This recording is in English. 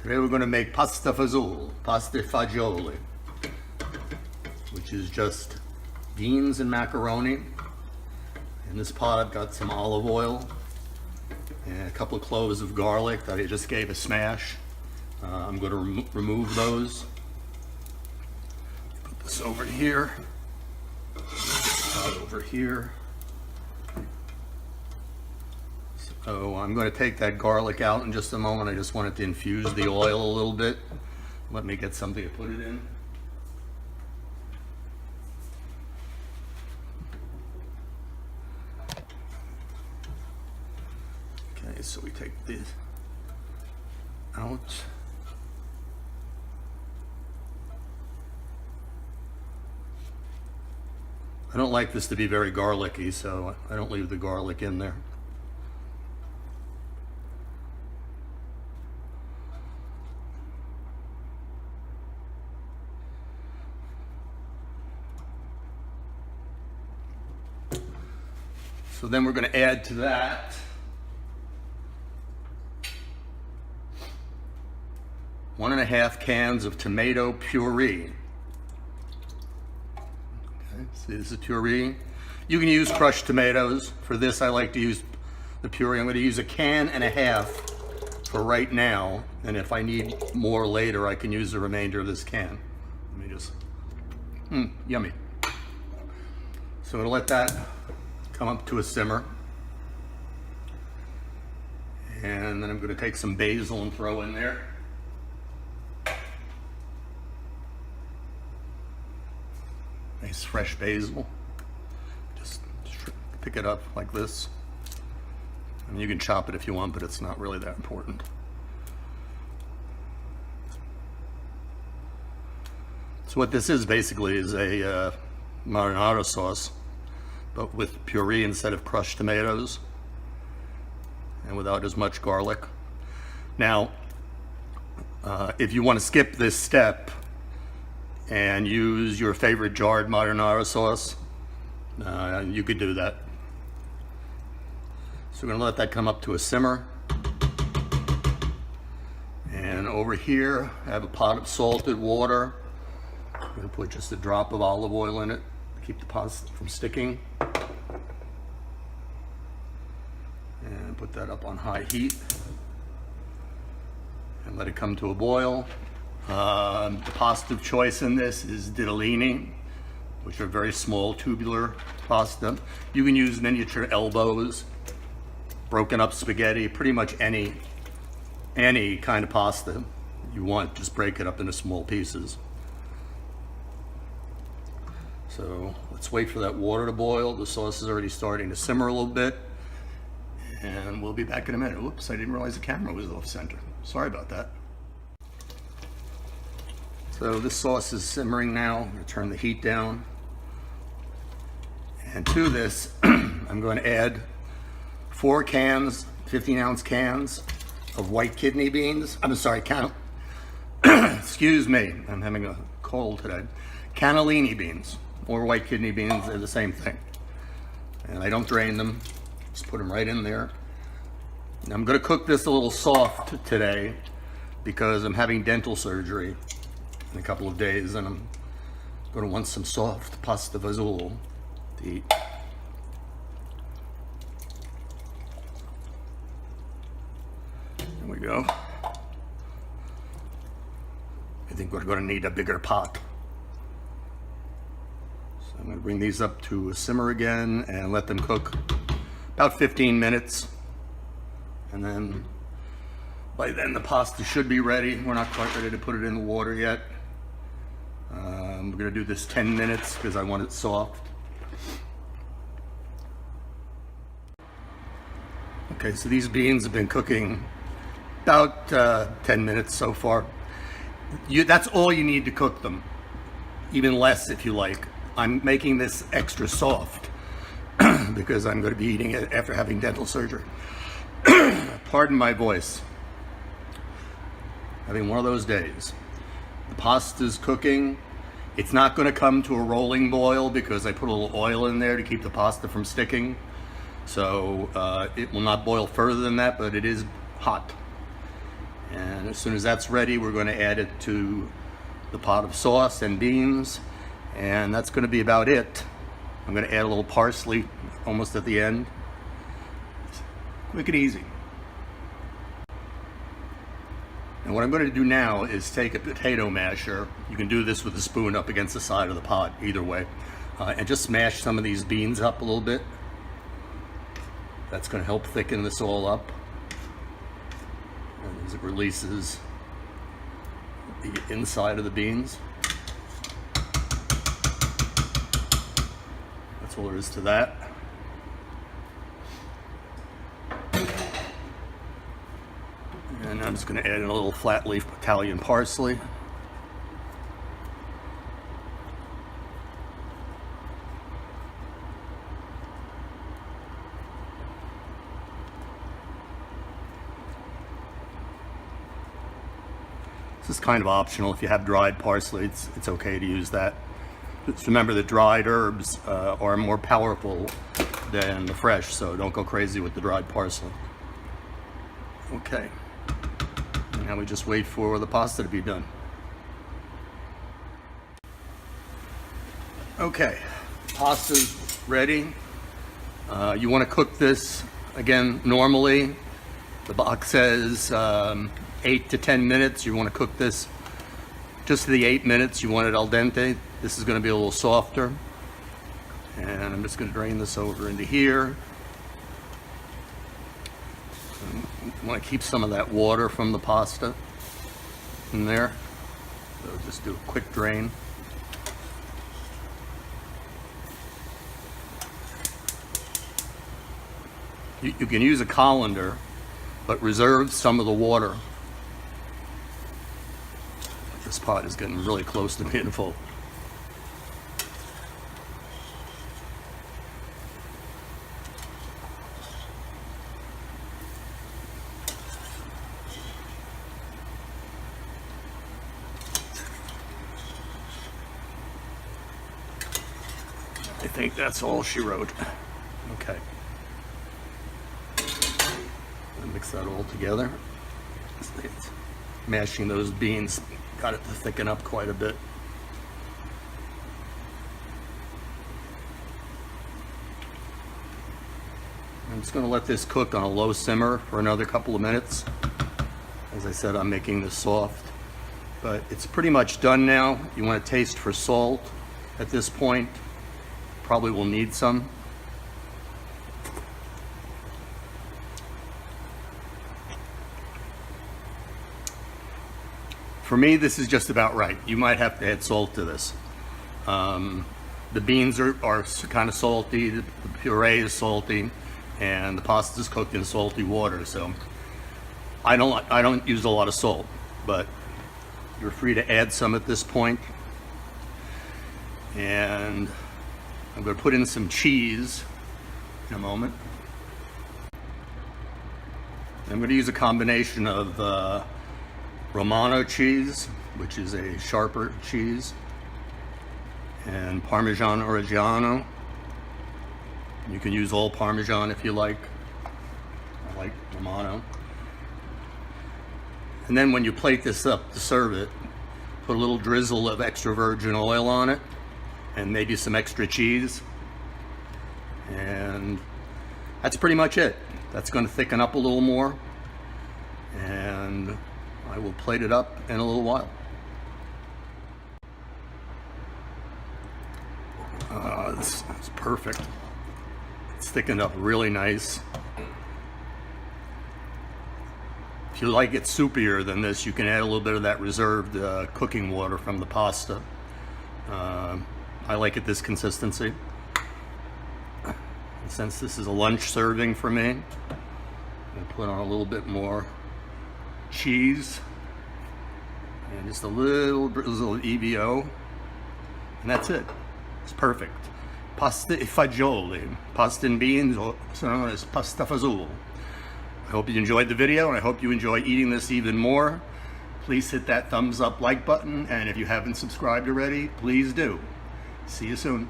Today we're going to make pasta fazool, pasta fagioli, which is just beans and macaroni. In this pot I've got some olive oil and a couple of cloves of garlic that I just gave a smash. I'm going to remove those. Put this over here, pot over here. So I'm going to take that garlic out in just a moment. I just wanted to infuse the oil a little bit. Let me get something to put it in. Okay, so we take this out. I don't like this to be very garlicky, so I don't leave the garlic in there. So then we're going to add to that 1.5 cans of tomato puree. Okay, see, this is puree. You can use crushed tomatoes. For this, I like to use the puree. I'm going to use 1.5 cans for right now, and if I need more later, I can use the remainder of this can. Let me just, yummy. So I'm going to let that come up to a simmer. And then I'm going to take some basil and throw in there. Nice fresh basil. Just pick it up like this. I mean, you can chop it if you want, but it's not really that important. So what this is basically is a marinara sauce, but with puree instead of crushed tomatoes and without as much garlic. Now, if you want to skip this step and use your favorite jarred marinara sauce, you could do that. So we're going to let that come up to a simmer. And over here, I have a pot of salted water. I'm going to put just a drop of olive oil in it to keep the pasta from sticking. And put that up on high heat and let it come to a boil. The pasta of choice in this is ditalini, which are very small tubular pasta. You can use miniature elbows, broken up spaghetti, pretty much any kind of pasta you want, just break it up into small pieces. So let's wait for that water to boil. The sauce is already starting to simmer a little bit. And we'll be back in a minute. Oops, I didn't realize the camera was off center. Sorry about that. So this sauce is simmering now. I'm going to turn the heat down. And to this, I'm going to add 4 cans, 15-ounce cans of white kidney beans. I'm sorry, excuse me, I'm having a cold today. Cannellini beans or white kidney beans, they're the same thing. And I don't drain them. Just put them right in there. Now I'm going to cook this a little soft today because I'm having dental surgery in a couple of days and I'm going to want some soft pasta fazool to eat. There we go. I think we're going to need a bigger pot. So I'm going to bring these up to a simmer again and let them cook about 15 minutes, and then by then the pasta should be ready. We're not quite ready to put it in the water yet. We're going to do this 10 minutes because I want it soft. Okay, so these beans have been cooking about 10 minutes so far. That's all you need to cook them, even less if you like. I'm making this extra soft because I'm going to be eating it after having dental surgery. Pardon my voice. Having one of those days. The pasta's cooking. It's not going to come to a rolling boil because I put a little oil in there to keep the pasta from sticking. So it will not boil further than that, but it is hot. And as soon as that's ready, we're going to add it to the pot of sauce and beans, and that's going to be about it. I'm going to add a little parsley almost at the end. Quick and easy. And what I'm going to do now is take a potato masher. You can do this with a spoon up against the side of the pot, either way, and just smash some of these beans up a little bit. That's going to help thicken this all up. And as it releases the inside of the beans. That's all there is to that. And I'm just going to add in a little flat leaf Italian parsley. This is kind of optional. If you have dried parsley, it's okay to use that. Just remember that dried herbs are more powerful than the fresh, so don't go crazy with the dried parsley. Okay. And now we just wait for the pasta to be done. Okay, pasta's ready. You want to cook this, again, normally. The box says 8 to 10 minutes. You want to cook this just the 8 minutes. You want it al dente. This is going to be a little softer. And I'm just going to drain this over into here. You want to keep some of that water from the pasta in there. So just do a quick drain. You can use a colander, but reserve some of the water. This pot is getting really close to being full. I think that's all she wrote. Okay. Mix that all together. Mashing those beans got it to thicken up quite a bit. I'm just going to let this cook on a low simmer for another couple of minutes. As I said, I'm making this soft, but it's pretty much done now. You want to taste for salt at this point. Probably will need some. For me, this is just about right. You might have to add salt to this. The beans are kind of salty, the puree is salty, and the pasta is cooked in salty water. So I don't use a lot of salt, but you're free to add some at this point. And I'm going to put in some cheese in a moment. I'm going to use a combination of Romano cheese, which is a sharper cheese, and Parmesan Reggiano. You can use all Parmesan if you like. I like Romano. And then when you plate this up to serve it, put a little drizzle of extra virgin oil on it, and maybe some extra cheese. And that's pretty much it. That's going to thicken up a little more. And I will plate it up in a little while. This is perfect. It's thickened up really nice. If you like it soupier than this, you can add a little bit of that reserved cooking water from the pasta. I like it this consistency. And since this is a lunch serving for me, I'll put on a little bit more cheese and just a little drizzle of EVO, and that's it. It's perfect. Pasta e fagioli, pasta and beans, also known as pasta fazool. I hope you enjoyed the video, and I hope you enjoy eating this even more. Please hit that thumbs up like button, and if you haven't subscribed already, please do. See you soon.